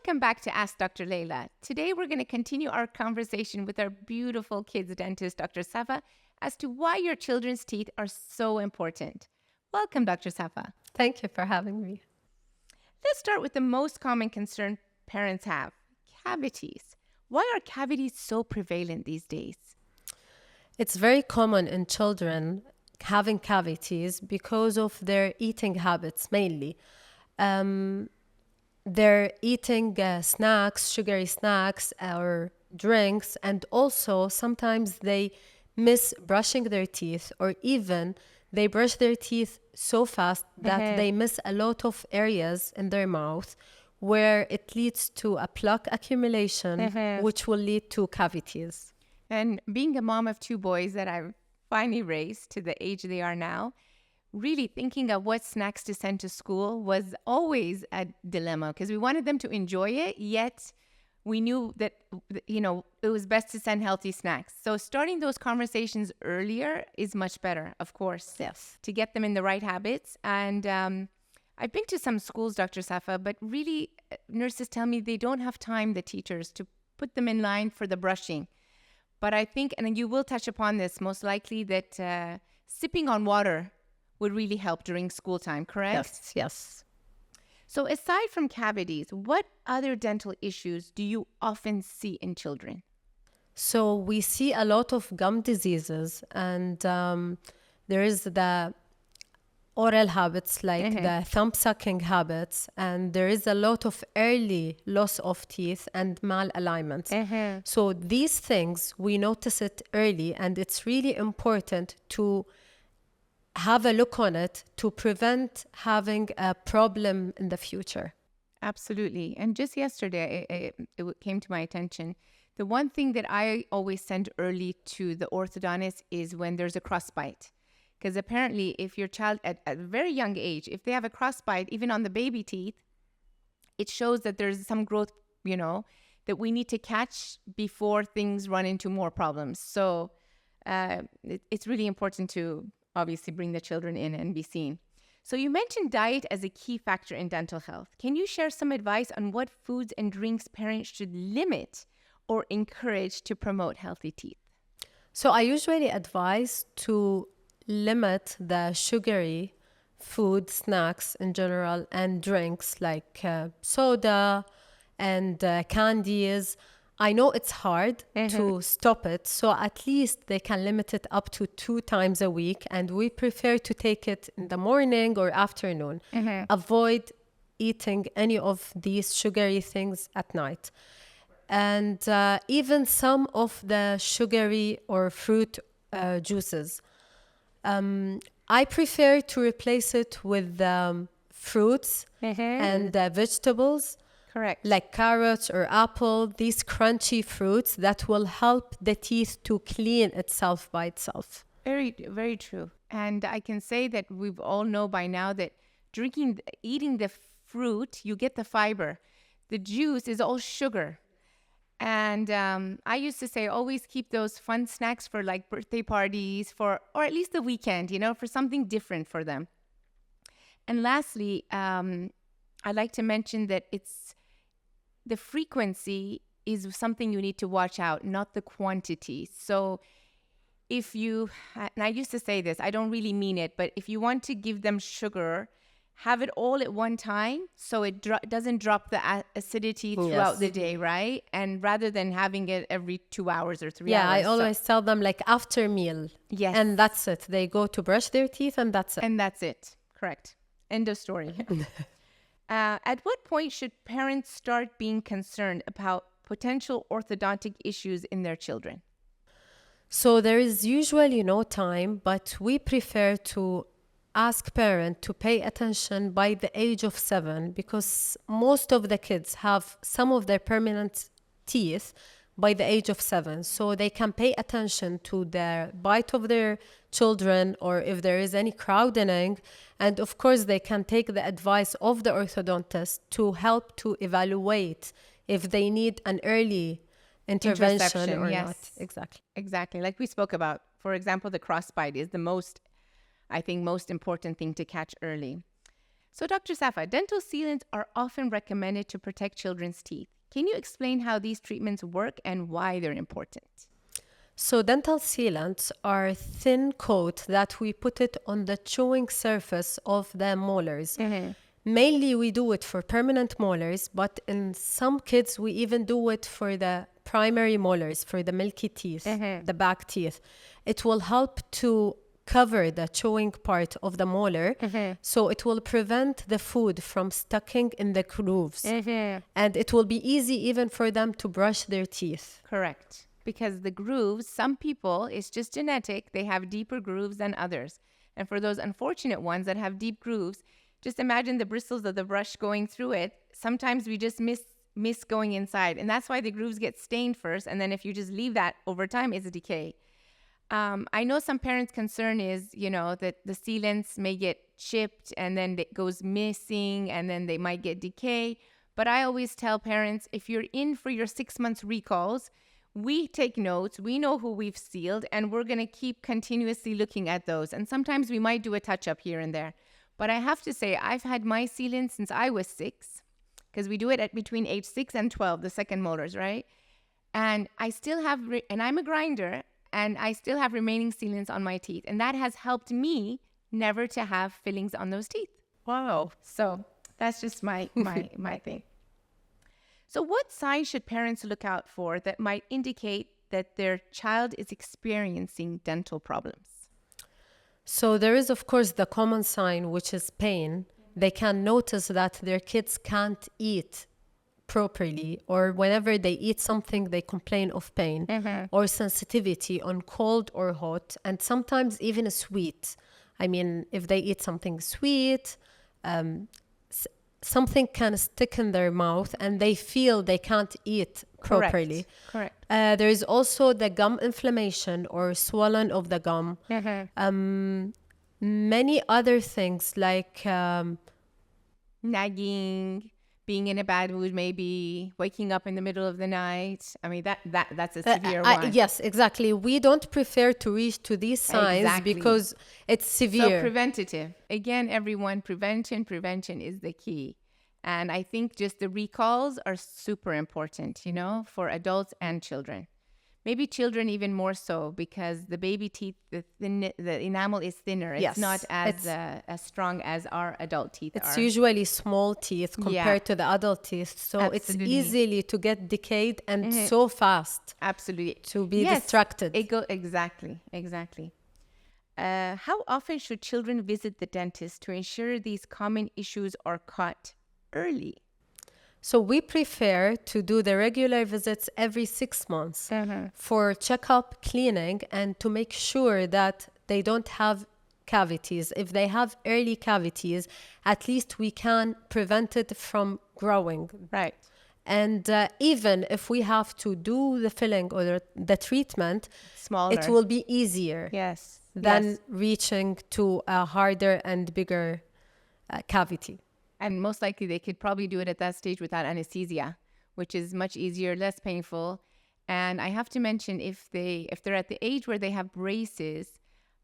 Welcome back to Ask Dr. Leila. Today we're going to continue our conversation with our beautiful kids dentist, Dr. Safa, as to why your children's teeth are so important. Welcome, Dr. Safa. Thank you for having me. Let's start with the most common concern parents have, cavities. Why are cavities so prevalent these days? It's very common in children having cavities because of their eating habits mainly. They're eating snacks, sugary snacks or drinks, and also sometimes they miss brushing their teeth, or even they brush their teeth so fast that they miss a lot of areas in their mouth where it leads to a plaque accumulation, which will lead to cavities. And being a mom of two boys that I've finally raised to the age they are now, really thinking of what snacks to send to school was always a dilemma because we wanted them to enjoy it, yet we knew that, it was best to send healthy snacks. So starting those conversations earlier is much better, of course. Yes. To get them in the right habits. And I've been to some schools, Dr. Safa, but really nurses tell me they don't have time, the teachers, to put them in line for the brushing. But I think, and you will touch upon this most likely, that sipping on water would really help during school time, correct? Yes. So aside from cavities, what other dental issues do you often see in children? So we see a lot of gum diseases, and there is the oral habits like the thumb sucking habits, and there is a lot of early loss of teeth and malalignments. So these things, we notice it early, and it's really important to have a look on it to prevent having a problem in the future. Absolutely. And just yesterday, it came to my attention. The one thing that I always send early to the orthodontist is when there's a crossbite. Because apparently, if your child at a very young age, if they have a crossbite, even on the baby teeth, it shows that there's some growth, that we need to catch before things run into more problems. So it's really important to obviously bring the children in and be seen. So you mentioned diet as a key factor in dental health. Can you share some advice on what foods and drinks parents should limit or encourage to promote healthy teeth? So I usually advise to limit the sugary food, snacks in general, and drinks like soda and candies. I know it's hard to stop it, so at least they can limit it up to 2 times a week, and we prefer to take it in the morning or afternoon. Avoid eating any of these sugary things at night. And even some of the sugary or fruit juices. I prefer to replace it with fruits and vegetables. Correct. Like carrots or apple, these crunchy fruits that will help the teeth to clean itself by itself. Very, very true. And I can say that we all know by now that eating the fruit, you get the fiber. The juice is all sugar. And I used to say, always keep those fun snacks for like birthday parties, or at least the weekend, for something different for them. And lastly, I'd like to mention that the frequency is something you need to watch out, not the quantity. So and I used to say this, I don't really mean it, but if you want to give them sugar, have it all at one time so it doesn't drop the acidity throughout the day, right? And rather than having it every 2 hours or 3 hours. Yeah, I always tell them like after meal. Yes. And that's it. They go to brush their teeth and that's it. And that's it. Correct. End of story. At what point should parents start being concerned about potential orthodontic issues in their children? So there is usually no time, but we prefer to ask parents to pay attention by the age of 7, because most of the kids have some of their permanent teeth by the age of 7. So they can pay attention to the bite of their children or if there is any crowding. And of course, they can take the advice of the orthodontist to help to evaluate if they need an early intervention or not. Exactly. Like we spoke about, for example, the crossbite is the most important thing to catch early. So, Dr. Safa, dental sealants are often recommended to protect children's teeth. Can you explain how these treatments work and why they're important? So dental sealants are thin coat that we put it on the chewing surface of the molars. Mainly we do it for permanent molars, but in some kids we even do it for the primary molars, for the milky teeth, the back teeth. It will help to cover the chewing part of the molar, so it will prevent the food from stucking in the grooves. And it will be easy even for them to brush their teeth. Correct. Because the grooves, some people, it's just genetic, they have deeper grooves than others. And for those unfortunate ones that have deep grooves, just imagine the bristles of the brush going through it. Sometimes we just miss going inside. And that's why the grooves get stained first. And then if you just leave that over time, it's a decay. I know some parents' concern is, that the sealants may get chipped and then it goes missing and then they might get decay. But I always tell parents, if you're in for your 6 months recalls, we take notes, we know who we've sealed, and we're going to keep continuously looking at those. And sometimes we might do a touch-up here and there. But I have to say, I've had my sealant since I was 6, because we do it at between age 6 and 12, the second molars, right? And I still have, and I'm a grinder, and I still have remaining sealants on my teeth. And that has helped me never to have fillings on those teeth. Wow. So that's just my thing. So what signs should parents look out for that might indicate that their child is experiencing dental problems? So there is, of course, the common sign, which is pain. They can notice that their kids can't eat properly, or whenever they eat something, they complain of pain or sensitivity on cold or hot, and sometimes even sweet. I mean, if they eat something sweet, something can stick in their mouth and they feel they can't eat properly. Correct. There is also the gum inflammation or swelling of the gum. Many other things like nagging, being in a bad mood, maybe waking up in the middle of the night. I mean, that's a severe one. Yes, exactly. We don't prefer to reach to these signs because it's severe. So preventative. Again, everyone, prevention is the key. And I think just the recalls are super important, for adults and children. Maybe children even more so, because the baby teeth, the enamel is thinner. It's not as strong as our adult teeth are. It's usually small teeth compared to the adult teeth. So it's easily to get decayed and so fast. Absolutely. To be distracted. Exactly. How often should children visit the dentist to ensure these common issues are caught early? So we prefer to do the regular visits every 6 months for checkup, cleaning, and to make sure that they don't have cavities. If they have early cavities, at least we can prevent it from growing. Right. And even if we have to do the filling or the treatment, it will be easier than reaching to a harder and bigger cavity. And most likely they could probably do it at that stage without anesthesia, which is much easier, less painful. And I have to mention, if they're at the age where they have braces,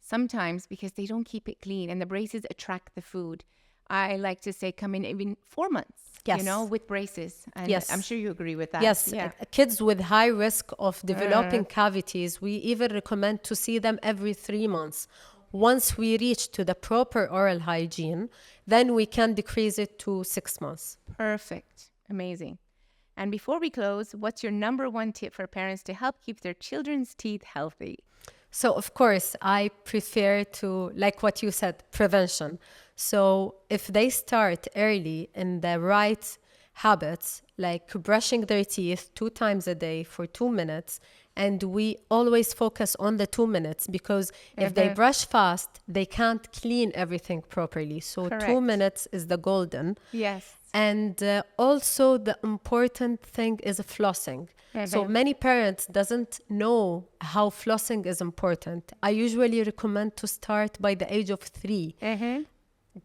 sometimes because they don't keep it clean and the braces attract the food, I like to say come in even 4 months, with braces. And I'm sure you agree with that. Yes. Kids with high risk of developing cavities, we even recommend to see them every 3 months. Once we reach to the proper oral hygiene, then we can decrease it to 6 months. Perfect. Amazing. And before we close, what's your number one tip for parents to help keep their children's teeth healthy? So, of course, I prefer to, like what you said, prevention. So if they start early in the right habits, like brushing their teeth 2 times a day for 2 minutes, and we always focus on the 2 minutes, because if they brush fast, they can't clean everything properly. So 2 minutes is the golden. Yes. And also the important thing is flossing. So many parents doesn't know how flossing is important. I usually recommend to start by the age of 3.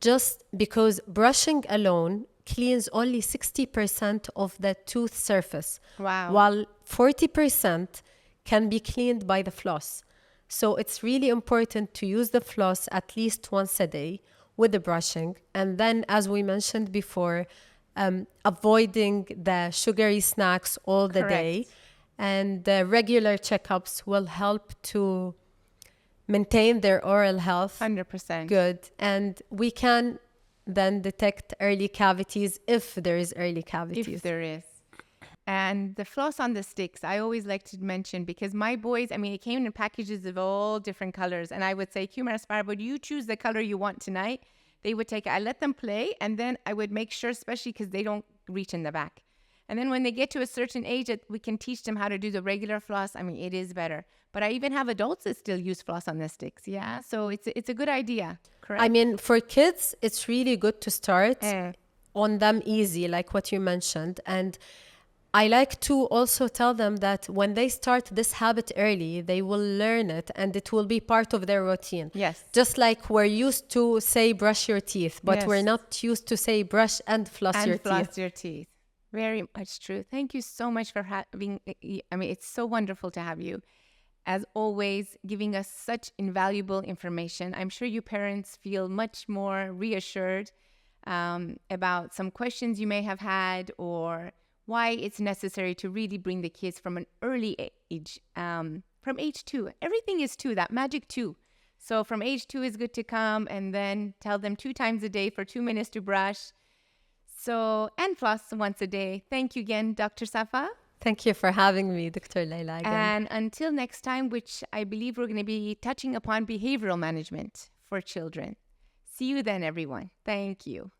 Just because brushing alone cleans only 60% of the tooth surface. Wow. While 40% can be cleaned by the floss. So it's really important to use the floss at least once a day. with the brushing. And then, as we mentioned before, avoiding the sugary snacks all the day. Correct. And the regular checkups will help to maintain their oral health 100%. good. And we can then detect early cavities if there is early cavities. If there is. And the floss on the sticks, I always like to mention, because my boys, I mean, it came in packages of all different colors. And I would say, Kumar Aspire, would you choose the color you want tonight? They would take it. I let them play. And then I would make sure, especially because they don't reach in the back. And then when they get to a certain age, we can teach them how to do the regular floss. I mean, it is better. But I even have adults that still use floss on the sticks. Yeah. So it's a good idea. Correct. I mean, for kids, it's really good to start on them easy, like what you mentioned. And I like to also tell them that when they start this habit early, they will learn it and it will be part of their routine. Yes. Just like we're used to say brush your teeth, but Yes. we're not used to say brush and floss your teeth. Your teeth. Very much true. Thank you so much for having, I mean, it's so wonderful to have you. As always, giving us such invaluable information. I'm sure you parents feel much more reassured about some questions you may have had, or why it's necessary to really bring the kids from an early age, from age 2. Everything is 2, that magic 2. So from age 2 is good to come, and then tell them 2 times a day for 2 minutes to brush. So, and floss once a day. Thank you again, Dr. Safa. Thank you for having me, Dr. Leila, again. And until next time, which I believe we're going to be touching upon behavioral management for children. See you then, everyone. Thank you.